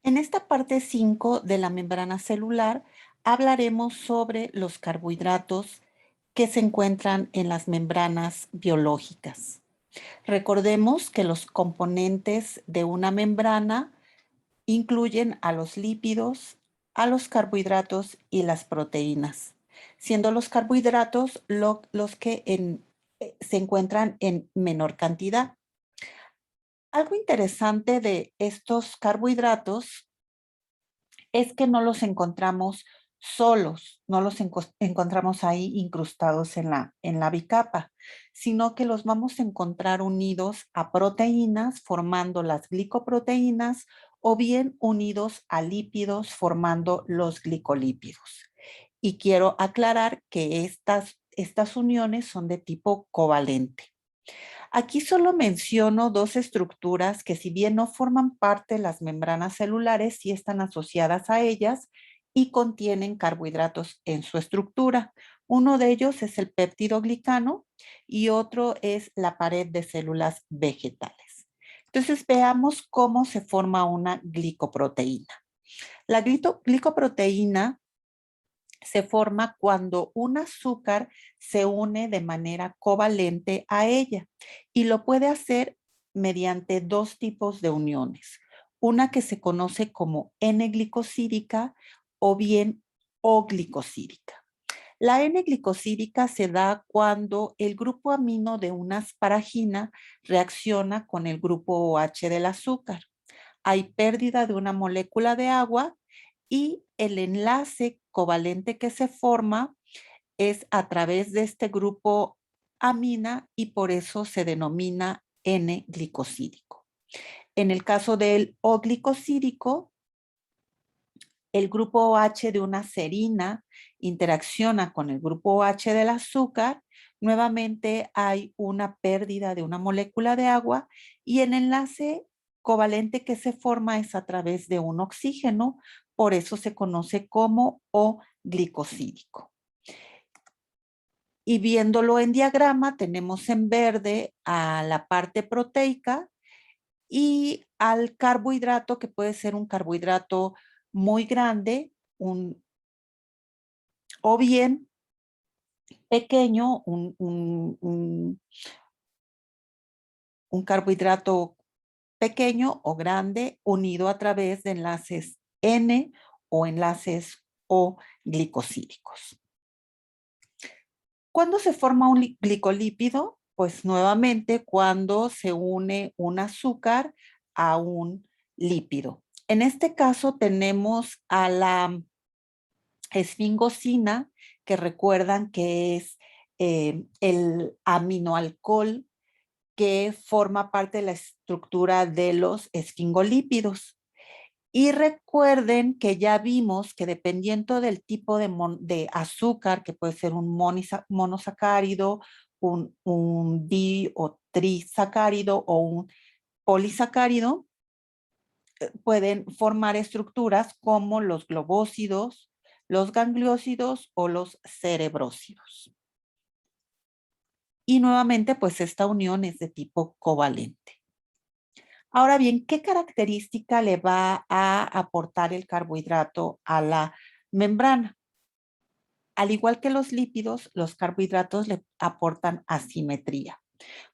En esta parte 5 de la membrana celular hablaremos sobre los carbohidratos que se encuentran en las membranas biológicas. Recordemos que los componentes de una membrana incluyen a los lípidos, a los carbohidratos y las proteínas, siendo los carbohidratos los que se encuentran en menor cantidad. Algo interesante de estos carbohidratos es que no los encontramos solos, no los encontramos ahí incrustados en la bicapa, sino que los vamos a encontrar unidos a proteínas formando las glicoproteínas o bien unidos a lípidos formando los glicolípidos. Y quiero aclarar que estas uniones son de tipo covalente. Aquí solo menciono dos estructuras que si bien no forman parte de las membranas celulares, sí están asociadas a ellas y contienen carbohidratos en su estructura. Uno de ellos es el péptidoglicano y otro es la pared de células vegetales. Entonces veamos cómo se forma una glicoproteína. La glicoproteína se forma cuando un azúcar se une de manera covalente a ella y lo puede hacer mediante dos tipos de uniones. Una que se conoce como N-glicosídica o bien O-glicosídica. La N-glicosídica se da cuando el grupo amino de una asparagina reacciona con el grupo OH del azúcar. Hay pérdida de una molécula de agua y el enlace covalente que se forma es a través de este grupo amina y por eso se denomina N-glicosídico. En el caso del O-glicosídico, el grupo OH de una serina interacciona con el grupo OH del azúcar, nuevamente hay una pérdida de una molécula de agua y el enlace covalente que se forma es a través de un oxígeno, por eso se conoce como O-glicosídico. Y viéndolo en diagrama, tenemos en verde a la parte proteica y al carbohidrato, que puede ser un carbohidrato muy grande, o bien pequeño, un carbohidrato pequeño o grande unido a través de enlaces N o enlaces O glicosídicos. ¿Cuándo se forma un glicolípido? Pues nuevamente cuando se une un azúcar a un lípido. En este caso tenemos a la esfingosina, que recuerdan que es el aminoalcohol que forma parte de la estructura de los esfingolípidos. Y recuerden que ya vimos que dependiendo del tipo de azúcar, que puede ser un monosacárido, un di o trisacárido o un polisacárido, pueden formar estructuras como los globósidos, los gangliósidos o los cerebrósidos. Y nuevamente, pues esta unión es de tipo covalente. Ahora bien, ¿qué característica le va a aportar el carbohidrato a la membrana? Al igual que los lípidos, los carbohidratos le aportan asimetría.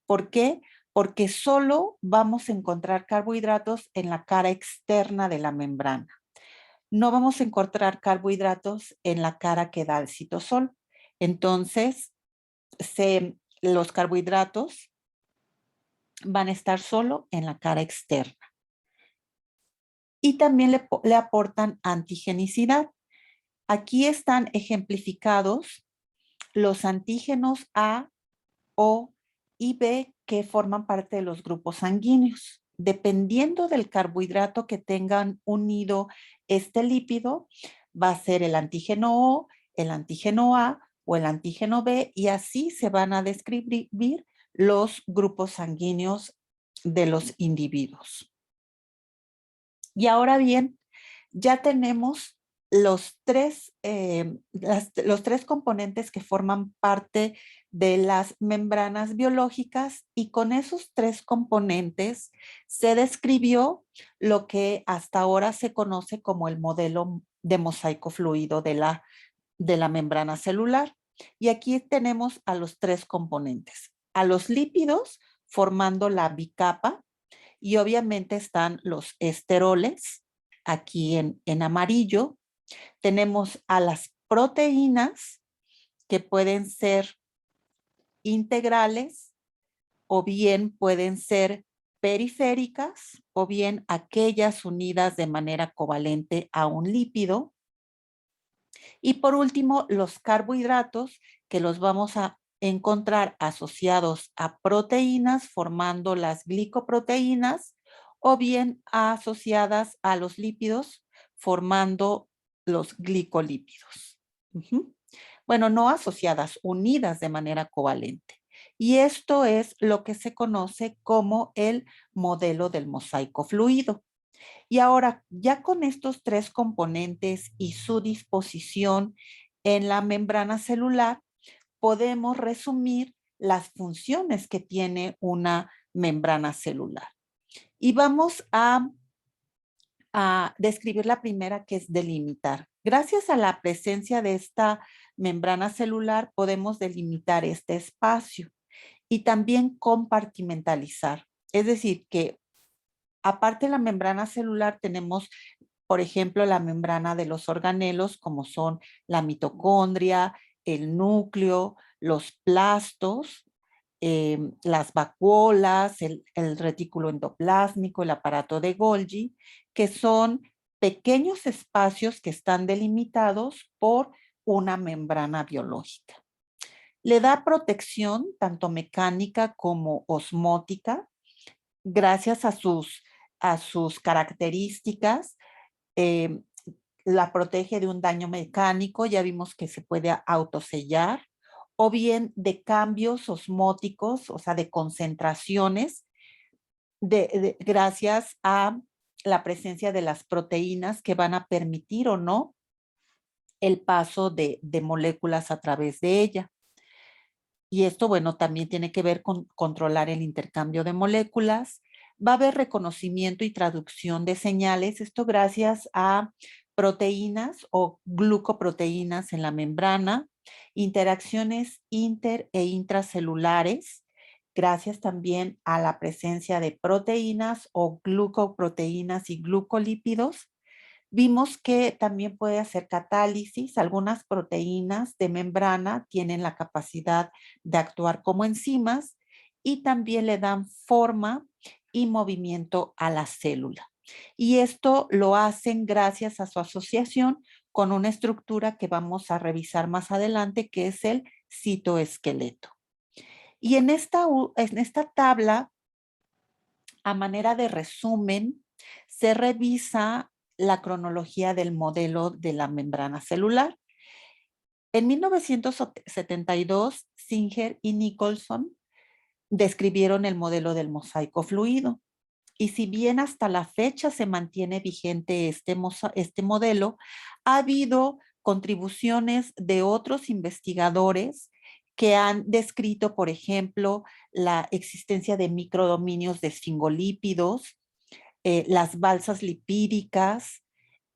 ¿Por qué? Porque solo vamos a encontrar carbohidratos en la cara externa de la membrana. No vamos a encontrar carbohidratos en la cara que da el citosol. Entonces, los carbohidratos van a estar solo en la cara externa. Y también le aportan antigenicidad. Aquí están ejemplificados los antígenos A, O y B que forman parte de los grupos sanguíneos. Dependiendo del carbohidrato que tengan unido este lípido, va a ser el antígeno O, el antígeno A o el antígeno B y así se van a describir los grupos sanguíneos de los individuos. Y ahora bien, ya tenemos los tres componentes que forman parte de las membranas biológicas, y con esos tres componentes se describió lo que hasta ahora se conoce como el modelo de mosaico fluido de la membrana celular. Y aquí tenemos a los tres componentes, a los lípidos formando la bicapa, y obviamente están los esteroles aquí en amarillo. Tenemos a las proteínas, que pueden ser integrales o bien pueden ser periféricas o bien aquellas unidas de manera covalente a un lípido. Y por último, los carbohidratos, que los vamos a encontrar asociados a proteínas formando las glicoproteínas o bien asociadas a los lípidos formando los glicolípidos. Bueno, no asociadas, unidas de manera covalente. Y esto es lo que se conoce como el modelo del mosaico fluido. Y ahora, ya con estos tres componentes y su disposición en la membrana celular, podemos resumir las funciones que tiene una membrana celular. Y vamos a describir la primera, que es delimitar. Gracias a la presencia de esta membrana celular, podemos delimitar este espacio y también compartimentalizar. Es decir, que aparte de la membrana celular, tenemos, por ejemplo, la membrana de los organelos, como son la mitocondria, el núcleo, los plastos, las vacuolas, el retículo endoplásmico, el aparato de Golgi, que son pequeños espacios que están delimitados por una membrana biológica. Le da protección tanto mecánica como osmótica, gracias a sus características. eh, la protege de un daño mecánico, ya vimos que se puede autosellar, o bien de cambios osmóticos, o sea, de concentraciones, gracias a la presencia de las proteínas que van a permitir o no el paso de moléculas a través de ella. Y esto, bueno, también tiene que ver con controlar el intercambio de moléculas. Va a haber reconocimiento y traducción de señales, esto gracias a proteínas o glucoproteínas en la membrana, interacciones inter e intracelulares, gracias también a la presencia de proteínas o glucoproteínas y glucolípidos. Vimos que también puede hacer catálisis. Algunas proteínas de membrana tienen la capacidad de actuar como enzimas y también le dan forma y movimiento a la célula. Y esto lo hacen gracias a su asociación con una estructura que vamos a revisar más adelante, que es el citoesqueleto. Y en esta tabla, a manera de resumen, se revisa la cronología del modelo de la membrana celular. En 1972, Singer y Nicholson describieron el modelo del mosaico fluido. Y si bien hasta la fecha se mantiene vigente este modelo, ha habido contribuciones de otros investigadores que han descrito, por ejemplo, la existencia de microdominios de esfingolípidos, las balsas lipídicas,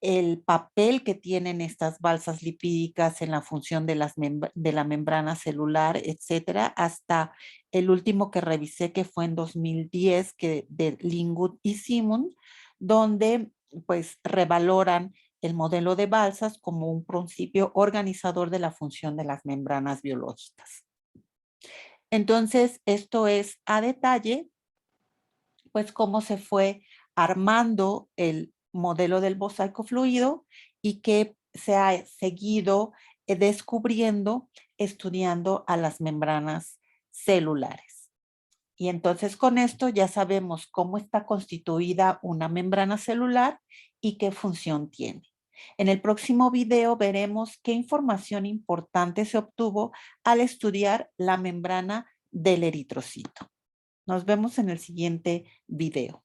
el papel que tienen estas balsas lipídicas en la función de la membrana celular, etcétera, hasta el último que revisé, que fue en 2010, de Lingwood y Simon, donde pues revaloran el modelo de balsas como un principio organizador de la función de las membranas biológicas. Entonces, esto es a detalle, pues cómo se fue armando el modelo del mosaico fluido y que se ha seguido descubriendo, estudiando a las membranas celulares. Y entonces con esto ya sabemos cómo está constituida una membrana celular y qué función tiene. En el próximo video veremos qué información importante se obtuvo al estudiar la membrana del eritrocito. Nos vemos en el siguiente video.